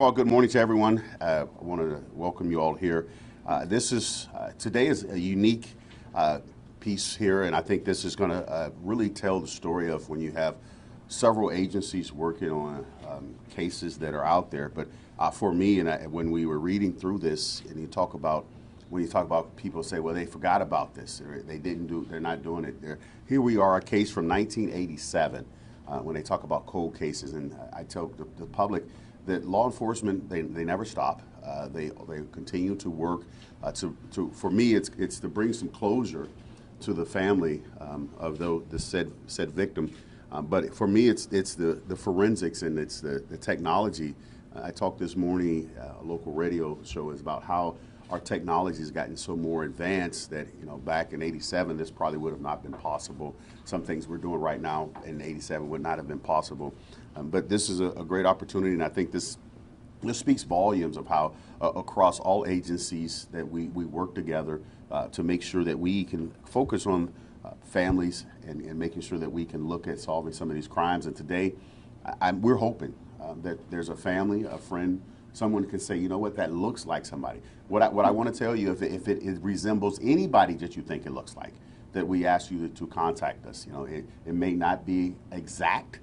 Well, good morning to everyone. I want to welcome you all here. Today is a unique piece here, and I think this is going to really tell the story of when you have several agencies working on cases that are out there. But for me, when we were reading through this, and when you talk about people say, well, they forgot about this, or they're not doing it. Here we are, a case from 1987. When they talk about cold cases, and I tell the public that law enforcement, they never stop. They continue to work. For me, it's to bring some closure to the family of the said victim. But for me, it's the forensics and it's the technology. I talked this morning, a local radio show is about how our technology has gotten so more advanced that, back in '87, this probably would have not been possible. Some things we're doing right now in '87 would not have been possible. But this is a great opportunity, and I think this speaks volumes of how across all agencies that we work together to make sure that we can focus on families and making sure that we can look at solving some of these crimes. And today, we're hoping that there's a family, a friend, someone can say, you know what, that looks like somebody. What I want to tell you, if it resembles anybody that you think it looks like, that we ask you to contact us. It may not be exact.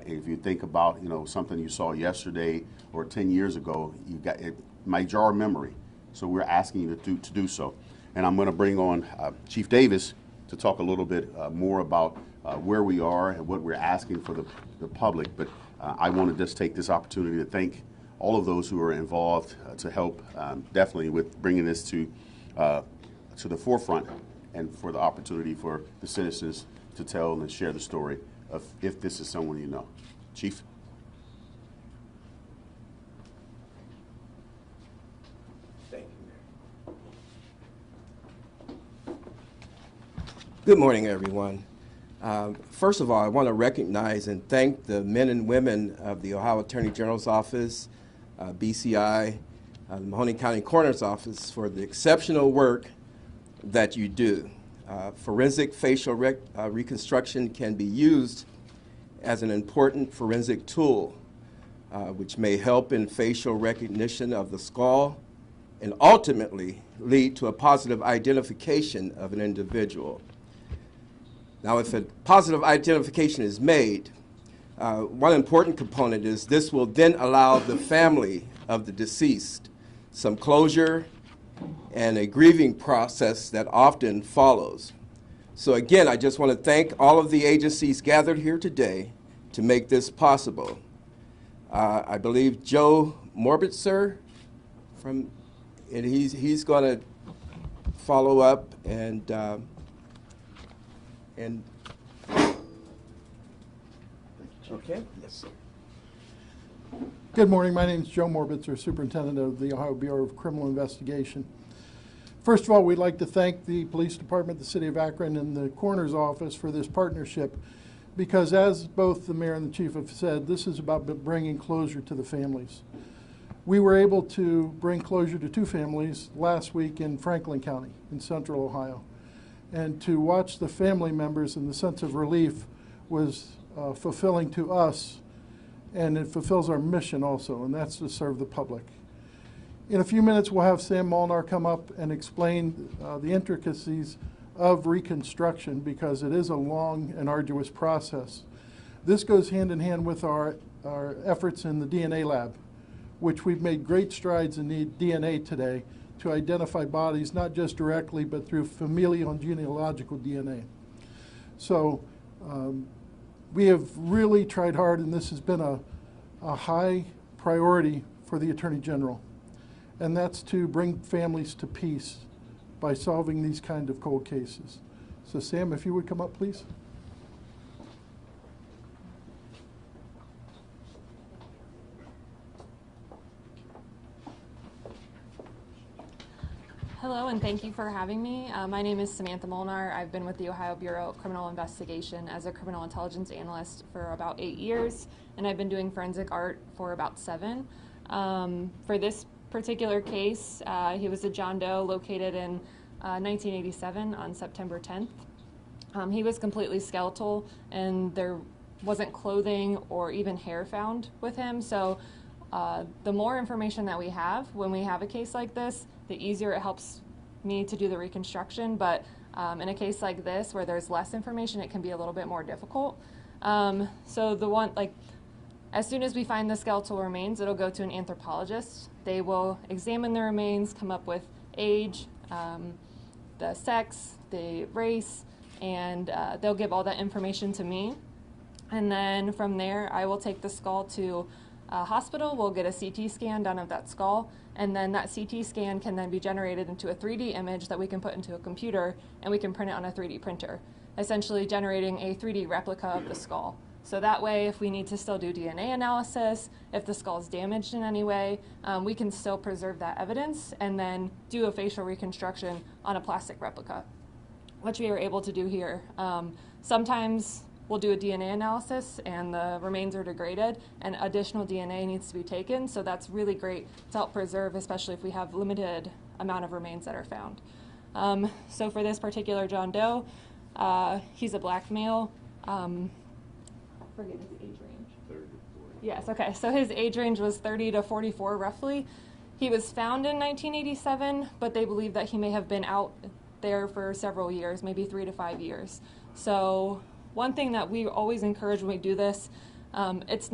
If you think about, something you saw yesterday or 10 years ago, it might jar a memory. So we're asking you to do so. And I'm going to bring on Chief Davis to talk a little bit more about where we are and what we're asking for the public. But I want to just take this opportunity to thank all of those who are involved to help definitely with bringing this to the forefront and for the opportunity for the citizens to tell and share the story of if this is someone you know. Chief? Thank you. Good morning, everyone. First of all, I want to recognize and thank the men and women of the Ohio Attorney General's Office, BCI, the Mahoning County Coroner's Office for the exceptional work that you do. Forensic facial reconstruction can be used as an important forensic tool, which may help in facial recognition of the skull and ultimately lead to a positive identification of an individual. Now, if a positive identification is made, one important component is this will then allow the family of the deceased some closure and a grieving process that often follows. So again, I just want to thank all of the agencies gathered here today to make this possible. I believe Joe Morbitzer and he's going to follow up and okay, yes, sir. Good morning. My name is Joe Morbitzer, Superintendent of the Ohio Bureau of Criminal Investigation. First of all, we'd like to thank the Police Department, the City of Akron, and the Coroner's Office for this partnership because, as both the Mayor and the Chief have said, this is about bringing closure to the families. We were able to bring closure to two families last week in Franklin County in central Ohio. And to watch the family members and the sense of relief was fulfilling to us, and it fulfills our mission also, and that's to serve the public. In a few minutes, we'll have Sam Mulnar come up and explain the intricacies of reconstruction because it is a long and arduous process. This goes hand in hand with our efforts in the DNA lab, which we've made great strides in the DNA today to identify bodies, not just directly, but through familial and genealogical DNA. So we have really tried hard, and this has been a high priority for the Attorney General, and that's to bring families to peace by solving these kind of cold cases. So Sam, if you would come up, please. Hello, and thank you for having me. My name is Samantha Mulnar. I've been with the Ohio Bureau of Criminal Investigation as a criminal intelligence analyst for about 8 years, and I've been doing forensic art for about 7. For this particular case, he was a John Doe located in 1987 on September 10th. He was completely skeletal, and there wasn't clothing or even hair found with him, so The more information that we have when we have a case like this, the easier it helps me to do the reconstruction. But in a case like this, where there's less information, it can be a little bit more difficult. So the one, like, as soon as we find the skeletal remains, it'll go to an anthropologist. They will examine the remains, come up with age, the sex, the race, and they'll give all that information to me. And then from there, I will take the skull to a hospital. We'll get a CT scan done of that skull, and then that CT scan can then be generated into a 3D image that we can put into a computer, and we can print it on a 3D printer, essentially generating a 3D replica of the skull. So that way, if we need to still do DNA analysis, if the skull is damaged in any way, we can still preserve that evidence and then do a facial reconstruction on a plastic replica, which we were able to do here. Sometimes we'll do a DNA analysis and the remains are degraded and additional DNA needs to be taken, so that's really great to help preserve, especially if we have limited amount of remains that are found. So for this particular John Doe, he's a black male. Forget his age range. 30 to 40. Yes, okay, so his age range was 30 to 44 roughly. He was found in 1987, but they believe that he may have been out there for several years, maybe 3 to 5 years. So one thing that we always encourage when we do this, it's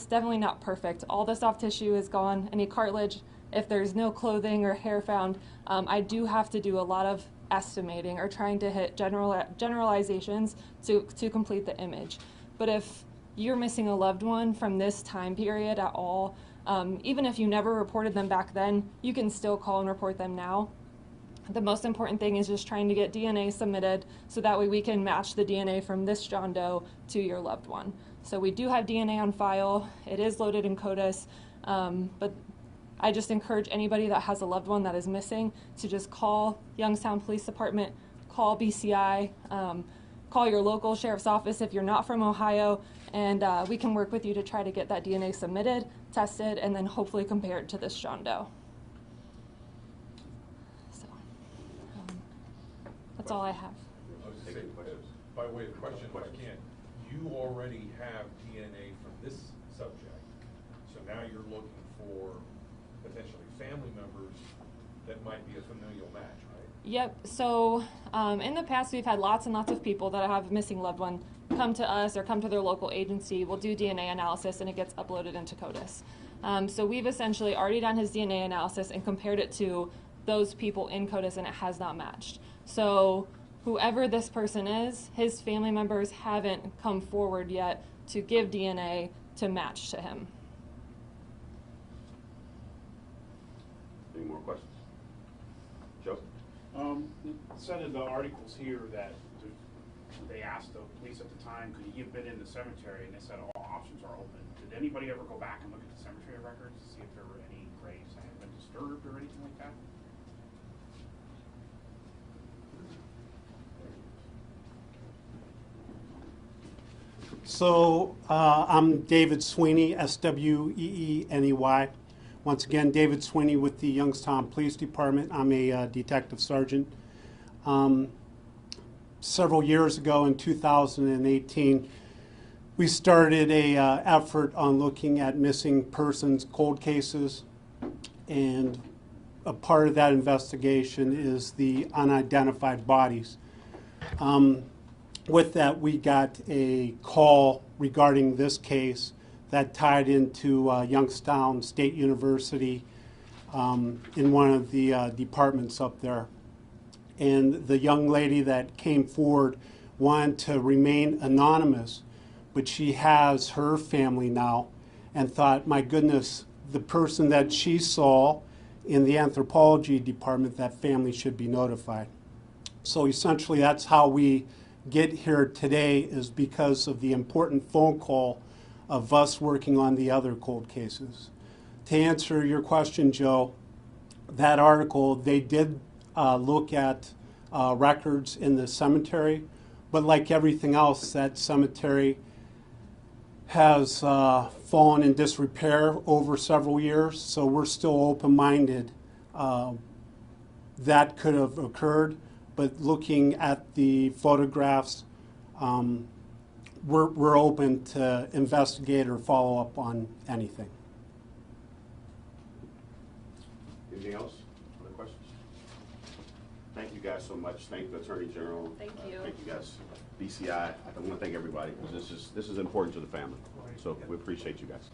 definitely not perfect. All the soft tissue is gone, any cartilage. If there's no clothing or hair found, I do have to do a lot of estimating or trying to hit generalizations to complete the image. But if you're missing a loved one from this time period at all, even if you never reported them back then, you can still call and report them now. The most important thing is just trying to get DNA submitted so that way we can match the DNA from this John Doe to your loved one. So we do have DNA on file. It is loaded in CODIS, but I just encourage anybody that has a loved one that is missing to just call Youngstown Police Department, call BCI, call your local sheriff's office if you're not from Ohio, and we can work with you to try to get that DNA submitted, tested, and then hopefully compare it to this John Doe. So that's all I have. I was just saying, by way of question, if I can, you already have DNA from this subject, so now you're looking for potentially family members that might be a familial match, right? Yep, so in the past we've had lots and lots of people that have a missing loved one come to us or come to their local agency. We'll do DNA analysis and it gets uploaded into CODIS. So we've essentially already done his DNA analysis and compared it to those people in CODIS, and it has not matched. So whoever this person is, his family members haven't come forward yet to give DNA to match to him. Any more questions? Joe? It said in the articles here that they asked the police at the time, could you been in the cemetery, and they said all options are open. Did anybody ever go back and look at the cemetery records to see if there were any graves that had been disturbed or anything like that? So I'm David Sweeney, S-W-E-E-N-E-Y. Once again, David Sweeney with the Youngstown Police Department. I'm a detective sergeant. Several years ago in 2018, we started a effort on looking at missing persons cold cases, and a part of that investigation is the unidentified bodies. With that, we got a call regarding this case that tied into Youngstown State University in one of the departments up there. And the young lady that came forward wanted to remain anonymous, but she has her family now, and thought, my goodness, the person that she saw in the anthropology department, that family should be notified. So essentially that's how we get here today, is because of the important phone call of us working on the other cold cases. To answer your question, Joe, that article, they did look at records in the cemetery, but like everything else, that cemetery has fallen in disrepair over several years, so we're still open-minded. That could have occurred, but looking at the photographs, we're open to investigate or follow up on anything. Anything else? Other questions? Thank you guys so much. Thank the Attorney General. Thank you. Thank you guys. BCI, I want to thank everybody because this is important to the family. So we appreciate you guys.